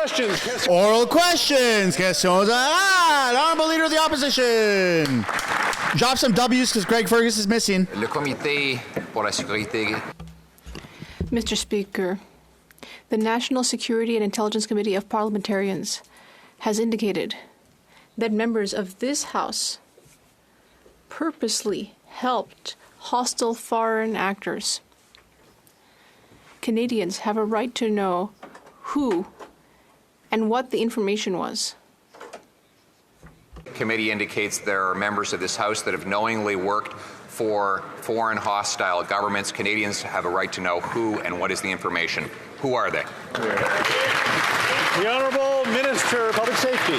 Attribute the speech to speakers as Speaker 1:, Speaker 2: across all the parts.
Speaker 1: questions.
Speaker 2: Oral questions. Questions. Honorable Leader of the Opposition. Drop some W's because Greg Fergus is missing.
Speaker 3: Le Comité pour la Sécurité.
Speaker 4: Mr. Speaker, the National Security and Intelligence Committee of Parliamentarians has indicated that members of this House purposely helped hostile foreign actors. Canadians have a right to know who and what the information was.
Speaker 3: Committee indicates there are members of this House that have knowingly worked for foreign hostile governments. Canadians have a right to know who and what is the information. Who are they?
Speaker 1: The Honourable Minister of Public Safety.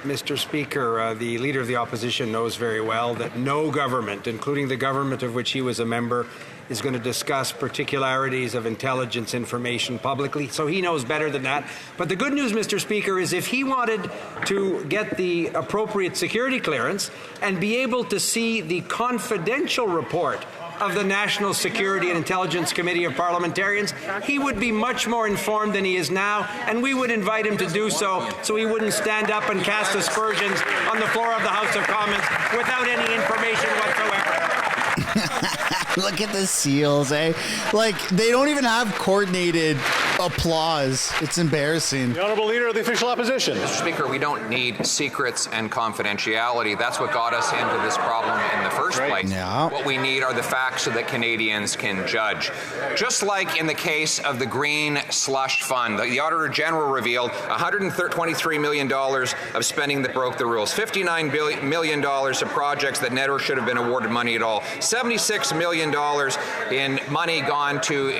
Speaker 5: Mr. Speaker, the Leader of the Opposition knows very well that no government, including the government of which he was a member, is going to discuss particularities of intelligence information publicly, so he knows better than that. But the good news, Mr. Speaker, is if he wanted to get the appropriate security clearance and be able to see the confidential report of the National Security and Intelligence Committee of Parliamentarians, he would be much more informed than he is now, and we would invite him to do so he wouldn't stand up and cast aspersions on the floor of the House of Commons without any information whatsoever.
Speaker 2: Look at the seals, eh? Like, they don't even have coordinated applause. It's embarrassing.
Speaker 1: The Honourable Leader of the Official Opposition.
Speaker 3: Mr. Speaker, we don't need secrets and confidentiality. That's what got us into this problem in the first place.
Speaker 2: Yeah.
Speaker 3: What we need are the facts so that Canadians can judge. Just like in the case of the Green Slush Fund, the Auditor General revealed $123 million of spending that broke the rules, $59 million of projects that never should have been awarded money at all, $76 million in money gone to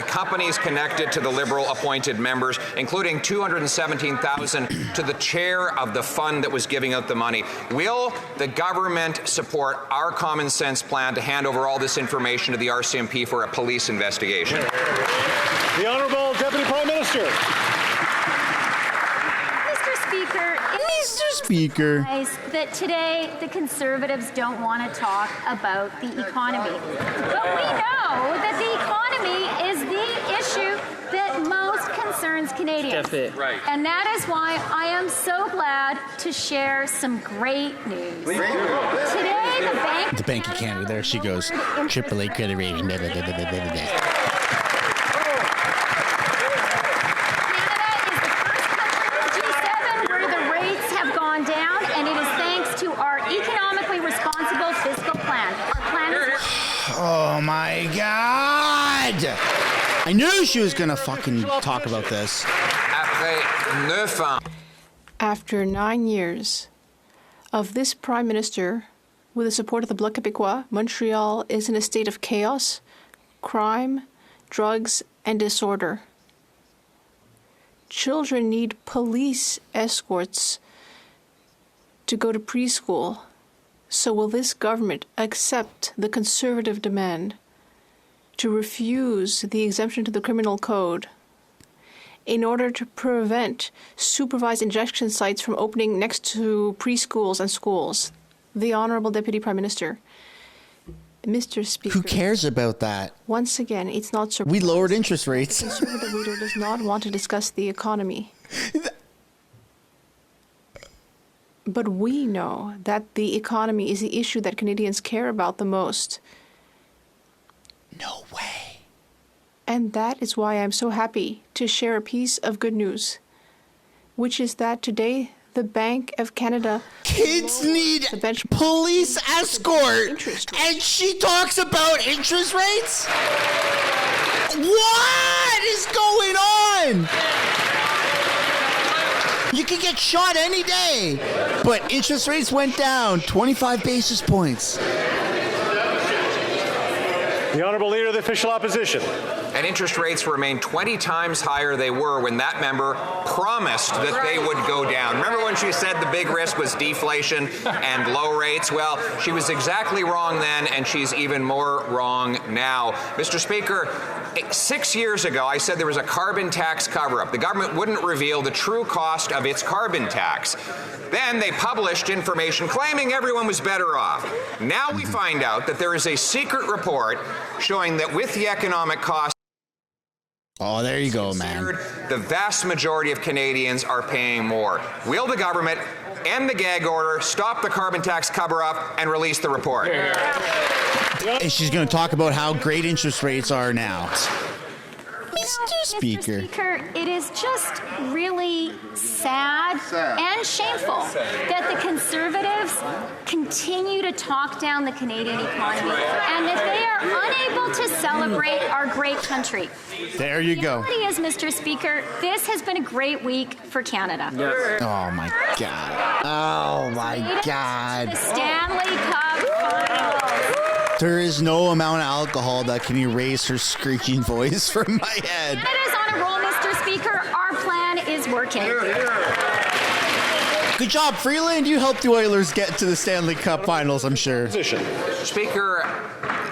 Speaker 3: companies connected to the Liberal appointed members, including $217,000 to the chair of the fund that was giving out the money. Will the government support our common sense plan to hand over all this information to the RCMP for a police investigation?
Speaker 1: The Honourable Deputy Prime Minister.
Speaker 2: Mr. Speaker.
Speaker 6: That today the Conservatives don't want to talk about the economy. But we know that the economy is the issue that most concerns Canadians.
Speaker 3: Right.
Speaker 6: And that is why I am so glad to share some great news. Today
Speaker 2: The Bank of Canada, there she goes. AAA credit rating. Oh my God! I knew she was gonna fucking talk about this.
Speaker 4: After 9 years of this Prime Minister, with the support of the Bloc Québécois, Montreal is in a state of chaos, crime, drugs, and disorder. Children need police escorts to go to preschool. So will this government accept the Conservative demand to refuse the exemption to the criminal code in order to prevent supervised injection sites from opening next to preschools and schools? The Honourable Deputy Prime Minister. Mr. Speaker.
Speaker 2: Who cares about that?
Speaker 4: Once again, it's not surprising.
Speaker 2: We lowered interest rates.
Speaker 4: The Conservative leader does not want to discuss the economy. But we know that the economy is the issue that Canadians care about the most.
Speaker 2: No way.
Speaker 4: And that is why I'm so happy to share a piece of good news, which is that today the Bank of Canada...
Speaker 2: Kids need police escort, and she talks about interest rates? What is going on? You can get shot any day, but interest rates went down 25 basis points.
Speaker 1: The Honourable Leader of the Official Opposition.
Speaker 3: And interest rates remain 20 times higher they were when that member promised that they would go down. Remember when she said the big risk was deflation and low rates? Well, she was exactly wrong then, and she's even more wrong now. Mr. Speaker, 6 years ago, I said there was a carbon tax cover-up. The government wouldn't reveal the true cost of its carbon tax. Then they published information claiming everyone was better off. Now we find out that there is a secret report showing that with the economic cost
Speaker 2: Oh, there you go, man.
Speaker 3: The vast majority of Canadians are paying more. Will the government end the gag order, stop the carbon tax cover-up, and release the report?
Speaker 2: And she's going to talk about how great interest rates are now. Mr. Speaker.
Speaker 6: Mr. Speaker, it is just really sad and shameful that the Conservatives continue to talk down the Canadian economy and that they are unable to celebrate our great country.
Speaker 2: There you go.
Speaker 6: The reality is, Mr. Speaker, this has been a great week for Canada.
Speaker 2: Yes. Oh, my God. Oh, my God.
Speaker 6: The Stanley Cup Finals.
Speaker 2: There is no amount of alcohol that can erase her screeching voice from my head.
Speaker 6: Canada's on a roll, Mr. Speaker. Our plan is working.
Speaker 2: Good job, Freeland. You helped the Oilers get to the Stanley Cup Finals, I'm sure.
Speaker 3: Speaker,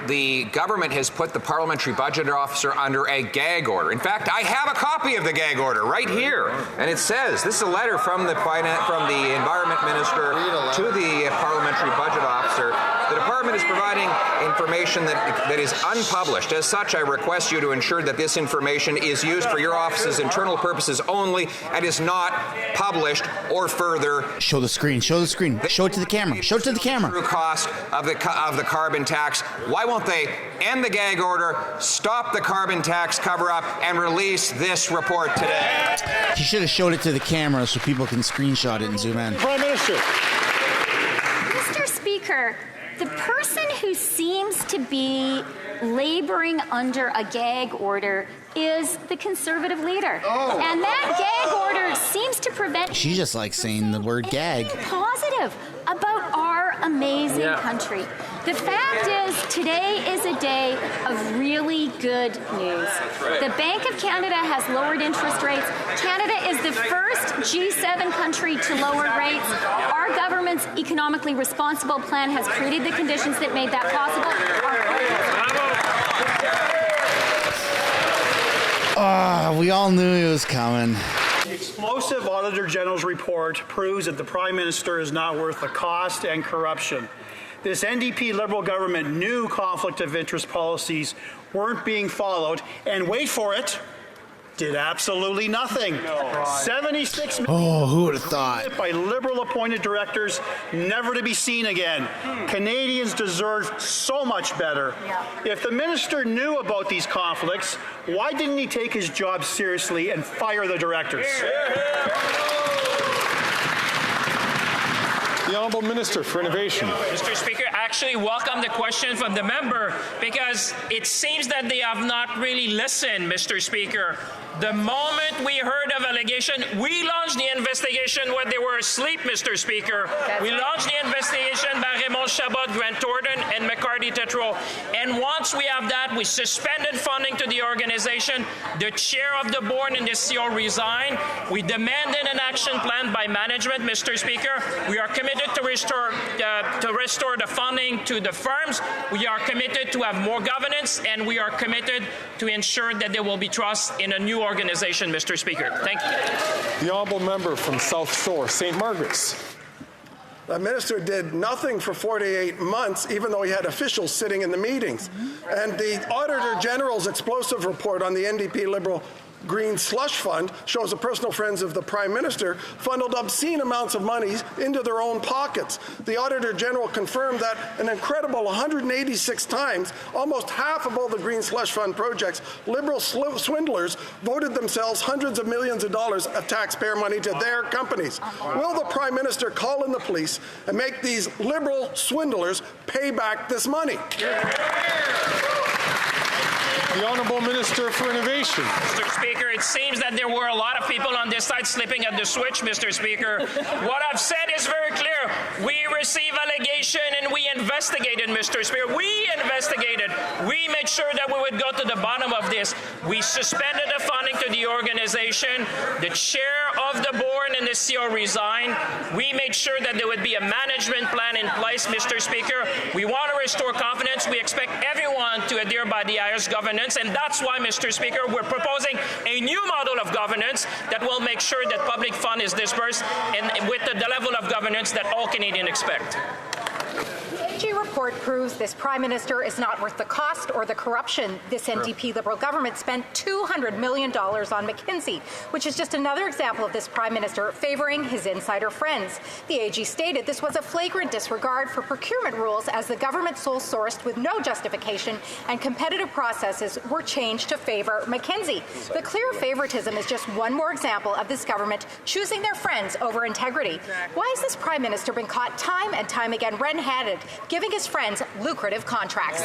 Speaker 3: the government has put the Parliamentary Budget Officer under a gag order. In fact, I have a copy of the gag order right here. And it says, this is a letter from the Environment Minister to the Parliamentary Budget Officer. The department is providing information that is unpublished. As such, I request you to ensure that this information is used for your office's internal purposes only and is not published or further.
Speaker 2: Show the screen. Show the screen. Show it to the camera. Show it to the camera.
Speaker 3: True cost of the carbon tax. Why won't they end the gag order, stop the carbon tax cover-up, and release this report today?
Speaker 2: He should have showed it to the camera so people can screenshot it and zoom in.
Speaker 1: Prime Minister.
Speaker 6: Mr. Speaker, the person who seems to be laboring under a gag order is the Conservative leader. And that gag order seems to prevent...
Speaker 2: She just likes saying the word gag.
Speaker 6: ...positive about our amazing country. The fact is, today is a day of really good news. The Bank of Canada has lowered interest rates. Canada is the first G7 country to lower rates. Our government's economically responsible plan has created the conditions that made that possible.
Speaker 2: We all knew it was coming.
Speaker 7: The explosive Auditor General's report proves that the Prime Minister is not worth the cost and corruption. This NDP Liberal government knew conflict of interest policies weren't being followed, and wait for it, did absolutely nothing. 76 million.
Speaker 2: Oh, who would have thought?
Speaker 7: By Liberal appointed directors, never to be seen again. Canadians deserve so much better. If the minister knew about these conflicts, why didn't he take his job seriously and fire the directors?
Speaker 1: The Honourable Minister for Innovation.
Speaker 8: Mr. Speaker, I actually welcome the question from the member because it seems that they have not really listened, Mr. Speaker. The moment we heard of allegation, we launched the investigation when they were asleep, Mr. Speaker. We launched the investigation by Raymond Chabot, Grant Thornton, and McCarthy Tetreault. And once we have that, we suspended funding to the organization. The chair of the board and the CEO resigned. We demanded an action plan by management, Mr. Speaker. We are committed to restore the funding to the firms. We are committed to have more governance, and we are committed to ensure that there will be trust in a new organization, Mr. Speaker. Thank you.
Speaker 1: The Honourable Member from South Shore, St. Margaret's.
Speaker 9: The minister did nothing for 48 months, even though he had officials sitting in the meetings. And the Auditor General's explosive report on the NDP Liberal Green Slush Fund shows the personal friends of the Prime Minister funneled obscene amounts of money into their own pockets. The Auditor General confirmed that an incredible 186 times, almost half of all the Green Slush Fund projects, Liberal swindlers voted themselves hundreds of millions of dollars of taxpayer money to their companies. Will the Prime Minister call in the police and make these Liberal swindlers pay back this money?
Speaker 1: The Honourable Minister for Innovation.
Speaker 8: Mr. Speaker, it seems that there were a lot of people on this side slipping at the switch, Mr. Speaker. What I've said is very clear. We received allegation and we investigated, Mr. Speaker. We investigated. We made sure that we would go to the bottom of this. We suspended the funding to the organization. The chair of the board and the CEO resigned. We made sure that there would be a management plan in place, Mr. Speaker. We want to restore confidence. We expect everyone to adhere by the highest governance. And that's why, Mr. Speaker, we're proposing a new model of governance that will make sure that public fund is dispersed and with the level of governance that all Canadians expect.
Speaker 10: AG report proves this Prime Minister is not worth the cost or the corruption. This NDP Liberal government spent $200 million on McKinsey, which is just another example of this Prime Minister favouring his insider friends. The AG stated this was a flagrant disregard for procurement rules as the government sole sourced with no justification and competitive processes were changed to favour McKinsey. The clear favouritism is just one more example of this government choosing their friends over integrity. Why has this Prime Minister been caught time and time again red-handed, giving his friends lucrative contracts?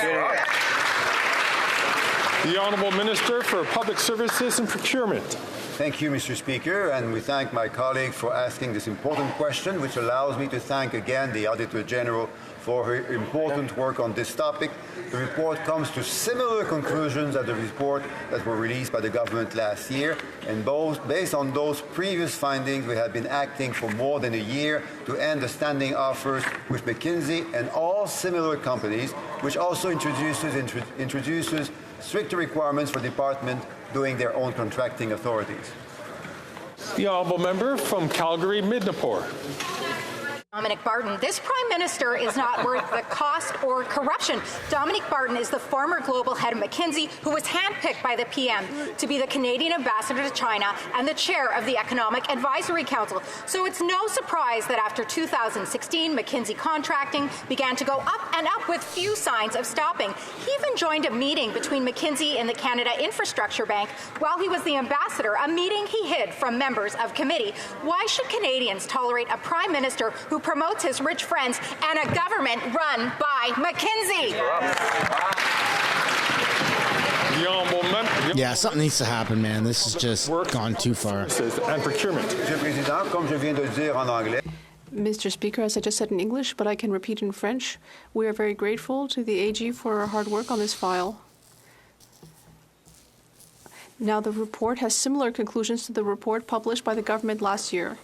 Speaker 1: The Honourable Minister for Public Services and Procurement.
Speaker 11: Thank you, Mr. Speaker, and we thank my colleague for asking this important question, which allows me to thank again the Auditor General for her important work on this topic. The report comes to similar conclusions as the report that were released by the government last year, and based on those previous findings, we have been acting for more than a year to end the standing offers with McKinsey and all similar companies, which also introduces stricter requirements for departments doing their own contracting authorities.
Speaker 1: The Honourable Member from Calgary, Midnapore.
Speaker 10: Dominic Barton, this Prime Minister is not worth the cost or corruption. Dominic Barton is the former global head of McKinsey who was handpicked by the PM to be the Canadian ambassador to China and the chair of the Economic Advisory Council. So it's no surprise that after 2016, McKinsey contracting began to go up and up with few signs of stopping. He even joined a meeting between McKinsey and the Canada Infrastructure Bank while he was the ambassador, a meeting he hid from members of committee. Why should Canadians tolerate a Prime Minister who promotes his rich friends and a government run by McKinsey?
Speaker 2: Yeah, something needs to happen, man. This has just gone too far.
Speaker 1: And procurement.
Speaker 4: Mr. Speaker, as I just said in English, but I can repeat in French, we are very grateful to the AG for her hard work on this file. Now, the report has similar conclusions to the report published by the government last year,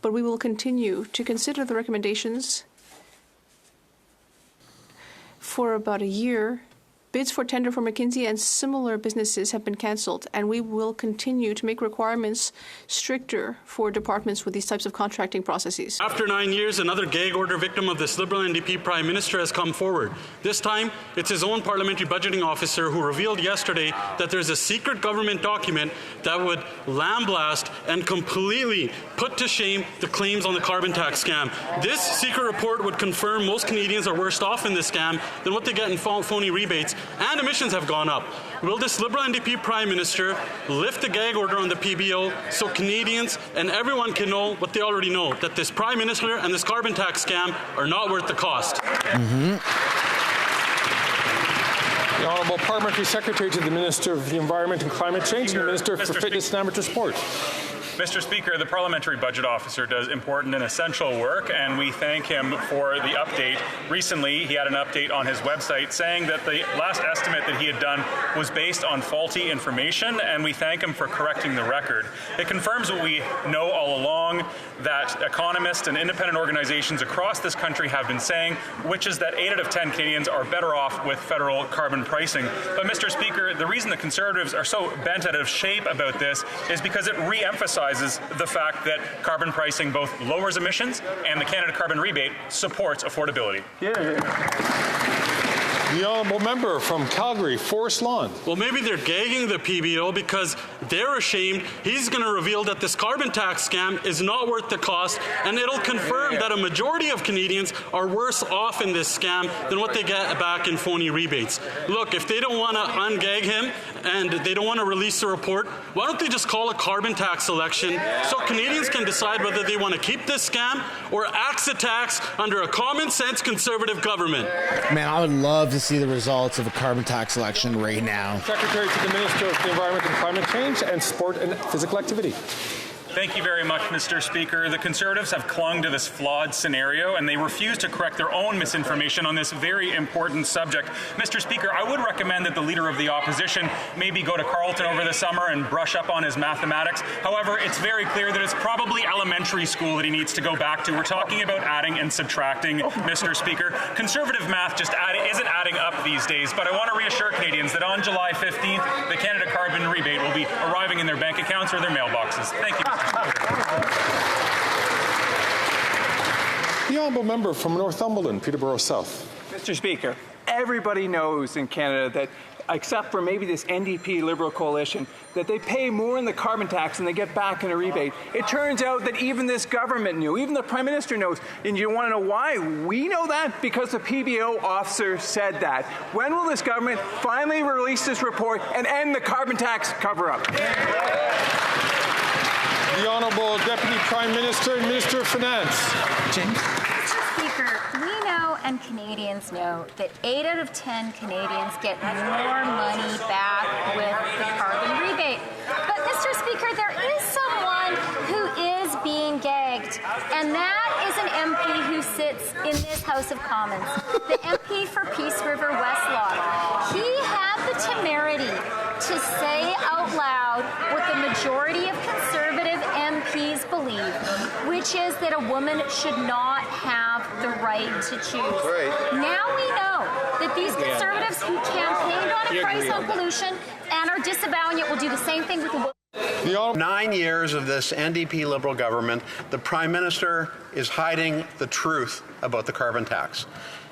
Speaker 4: but we will continue to consider the recommendations. For about a year, bids for tender for McKinsey and similar businesses have been cancelled, and we will continue to make requirements stricter for departments with these types of contracting processes.
Speaker 12: After 9 years, another gag order victim of this Liberal NDP Prime Minister has come forward. This time, it's his own parliamentary budgeting officer who revealed yesterday that there's a secret government document that would lambaste and completely put to shame the claims on the carbon tax scam. This secret report would confirm most Canadians are worse off in this scam than what they get in phony rebates, and emissions have gone up. Will this Liberal NDP Prime Minister lift the gag order on the PBO so Canadians and everyone can know what they already know, that this Prime Minister and this carbon tax scam are not worth the cost?
Speaker 1: The Honourable Parliamentary Secretary to the Minister of the Environment and Climate Change and the Minister for Fitness and Amateur Sport.
Speaker 13: Mr. Speaker, the Parliamentary Budget Officer does important and essential work, and we thank him for the update. Recently, he had an update on his website saying that the last estimate that he had done was based on faulty information, and we thank him for correcting the record. It confirms what we know all along, that economists and independent organizations across this country have been saying, which is that 8 out of 10 Canadians are better off with federal carbon pricing. But, Mr. Speaker, the reason the Conservatives are so bent out of shape about this is because it re-emphasizes the fact that carbon pricing both lowers emissions and the Canada Carbon Rebate supports affordability.
Speaker 1: The Honourable Member from Calgary, Forest Lawn.
Speaker 12: Well, maybe they're gagging the PBO because they're ashamed. He's going to reveal that this carbon tax scam is not worth the cost, and it'll confirm that a majority of Canadians are worse off in this scam than what they get back in phony rebates. Look, if they don't want to ungag him and they don't want to release the report, why don't they just call a carbon tax election so Canadians can decide whether they want to keep this scam or axe a tax under a common sense Conservative government?
Speaker 2: Man, I would love to see the results of a carbon tax election right now.
Speaker 1: Secretary to the Minister of the Environment and Climate Change and Sport and Physical Activity.
Speaker 13: Thank you very much, Mr. Speaker. The Conservatives have clung to this flawed scenario, and they refuse to correct their own misinformation on this very important subject. Mr. Speaker, I would recommend that the Leader of the Opposition maybe go to Carleton over the summer and brush up on his mathematics. However, it's very clear that it's probably elementary school that he needs to go back to. We're talking about adding and subtracting, Mr. Speaker. Conservative math just isn't adding up these days, but I want to reassure Canadians that on July 15th, the Canada Carbon Rebate will be arriving in their bank accounts or their mailboxes. Thank you, Mr. Speaker.
Speaker 1: The Honourable Member from Northumberland, Peterborough South.
Speaker 14: Mr. Speaker, everybody knows in Canada that, except for maybe this NDP Liberal coalition, that they pay more in the carbon tax than they get back in a rebate. It turns out that even this government knew, even the Prime Minister knows. And you want to know why? We know that because the PBO officer said that. When will this government finally release this report and end the carbon tax cover-up?
Speaker 1: The Honourable Deputy Prime Minister and Minister of Finance.
Speaker 6: Mr. Speaker, we know and Canadians know that 8 out of 10 Canadians get more money back with the carbon rebate. But, Mr. Speaker, there is someone who is being gagged, and that is an MP who sits in this House of Commons, the MP for Peace River Westlock. He had the temerity to say out loud what the majority of Conservative MPs believe, which is that a woman should not have the right to choose.
Speaker 11: Right.
Speaker 6: Now we know that these Conservatives who campaigned on a price on pollution and are disavowing it will do the same thing with the woman.
Speaker 15: 9 years of this NDP Liberal government, the Prime Minister is hiding the truth about the carbon tax,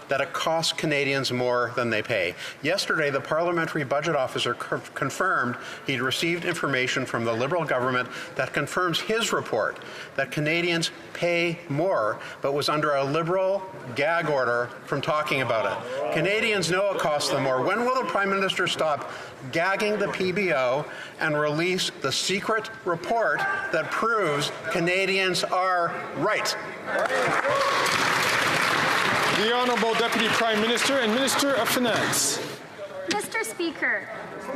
Speaker 15: that it costs Canadians more than they pay. Yesterday, the Parliamentary Budget Officer confirmed he'd received information from the Liberal government that confirms his report, that Canadians pay more, but was under a Liberal gag order from talking about it. Canadians know it costs them more. When will the Prime Minister stop gagging the PBO and release the secret report that proves Canadians are right?
Speaker 1: The Honourable Deputy Prime Minister and Minister of Finance.
Speaker 6: Mr. Speaker,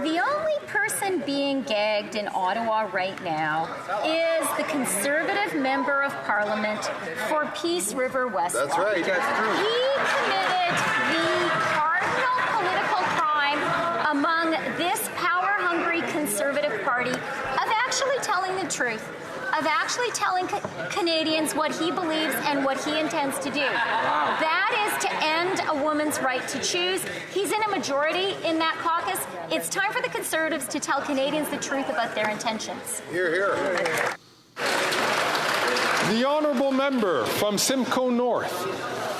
Speaker 6: the only person being gagged in Ottawa right now is the Conservative Member of Parliament for Peace River West.
Speaker 11: That's right. That's true.
Speaker 6: He committed the cardinal political crime among this power-hungry Conservative Party of actually telling the truth, of actually telling Canadians what he believes and what he intends to do. That is to end a woman's right to choose. He's in a majority in that caucus. It's time for the Conservatives to tell Canadians the truth about their intentions.
Speaker 11: Hear, hear.
Speaker 1: The Honourable Member from Simcoe North.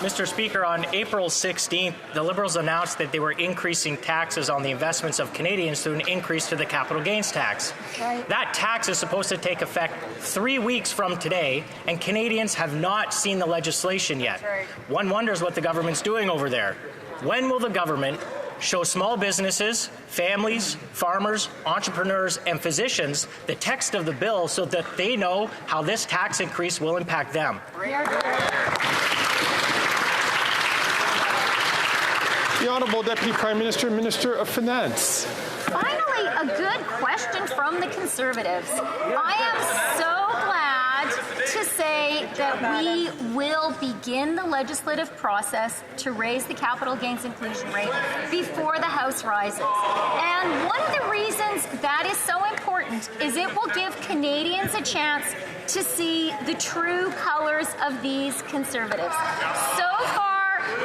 Speaker 16: Mr. Speaker, on April 16th, the Liberals announced that they were increasing taxes on the investments of Canadians through an increase to the capital gains tax.
Speaker 6: Right.
Speaker 16: That tax is supposed to take effect 3 weeks from today, and Canadians have not seen the legislation yet.
Speaker 6: Right.
Speaker 16: One wonders what the government's doing over there. When will the government show small businesses, families, farmers, entrepreneurs, and physicians the text of the bill so that they know how this tax increase will impact them?
Speaker 1: The Honourable Deputy Prime Minister and Minister of Finance.
Speaker 6: Finally, a good question from the Conservatives. I am so glad to say that we will begin the legislative process to raise the capital gains inclusion rate before the House rises. And one of the reasons that is so important is it will give Canadians a chance to see the true colors of these Conservatives. So far,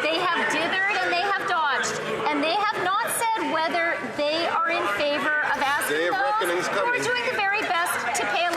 Speaker 6: they have dithered and they have dodged, and they have not said whether they are in favor of asking those who are doing the very best to pay a